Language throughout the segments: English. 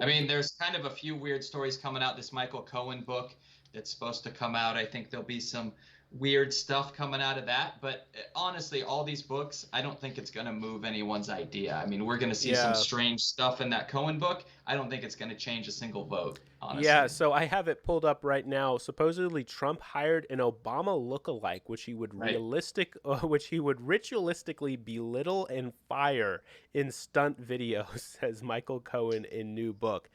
I mean, there's kind of a few weird stories coming out. This Michael Cohen book that's supposed to come out. I think there'll be some weird stuff coming out of that. But honestly, all these books, I don't think it's going to move anyone's idea. I mean, we're going to see some Yeah. strange stuff in that Cohen book. I don't think it's going to change a single vote, Yeah, honestly. so I have it pulled up right now. Supposedly, Trump hired an Obama lookalike, Right. which he would ritualistically belittle and fire in stunt videos, says Michael Cohen in new book.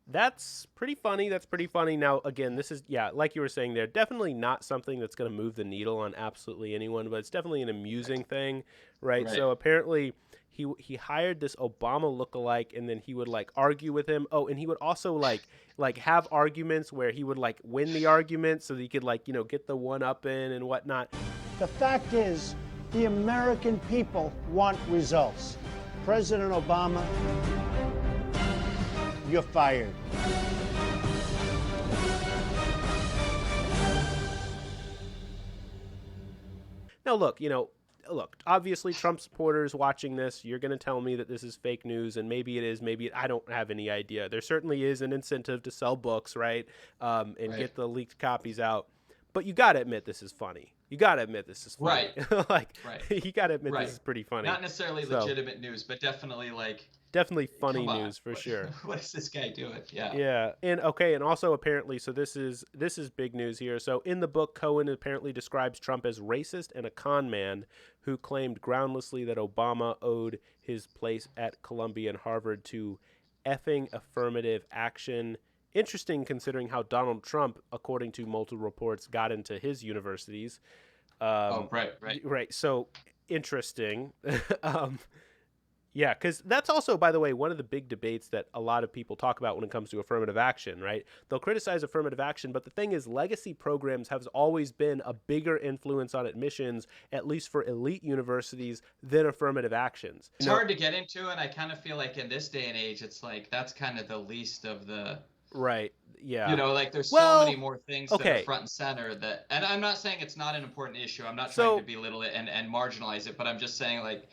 That's pretty funny. That's pretty funny. Now, again, this is, yeah, like you were saying there, definitely not something that's going to move the needle on absolutely anyone, but it's definitely an amusing thing, right? Right. So apparently he hired this Obama lookalike, and then he would like argue with him. Oh, and he would also like have arguments where he would like win the argument so that he could like, get the one up in and whatnot. The fact is, the American people want results. President Obama, you're fired. Now, look, obviously Trump supporters watching this, you're going to tell me that this is fake news, and maybe it is, I don't have any idea. There certainly is an incentive to sell books, right? And Right. get the leaked copies out. But you got to admit this is funny. You got to admit this is funny. Right. Like, Right. you got to admit this Right. is pretty funny. Not necessarily So, legitimate news, but definitely like, definitely funny come on. news for sure. What is this guy doing? Yeah. Yeah, and okay, and also apparently, so this is big news here. So in the book, Cohen apparently describes Trump as racist and a con man who claimed groundlessly that Obama owed his place at Columbia and Harvard to effing affirmative action. Interesting considering how Donald Trump, according to multiple reports, got into his universities. Oh, Um, right. Right. right, so interesting. um, yeah, because that's also, by the way, one of the big debates that a lot of people talk about when it comes to affirmative action, right? They'll criticize affirmative action, but the thing is, legacy programs have always been a bigger influence on admissions, at least for elite universities, than affirmative actions. It's hard to get into, and I kind of feel like in this day and age, it's like that's kind of the least of the, Right. Yeah. like there's so many Well, more things that are okay. front and center that, and I'm not saying it's not an important issue. I'm not trying to So, belittle it and marginalize it, but I'm just saying like,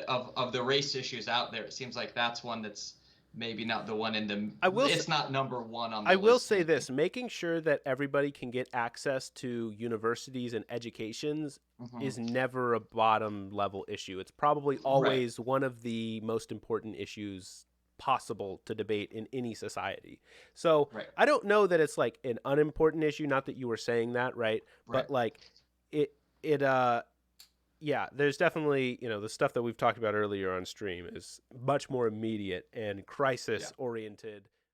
of the race issues out there, it seems like that's one that's maybe not the one in the, I will it's not number one on I the will list, say maybe. this, making sure that everybody can get access to universities and educations Hmm. is never a bottom level issue. It's probably Right. always one of the most important issues possible to debate in any society. So Right. I don't know that it's like an unimportant issue, not that you were saying that, right? Right. But like it it yeah, there's definitely, the stuff that we've talked about earlier on stream is much more immediate and Yeah. crisis oriented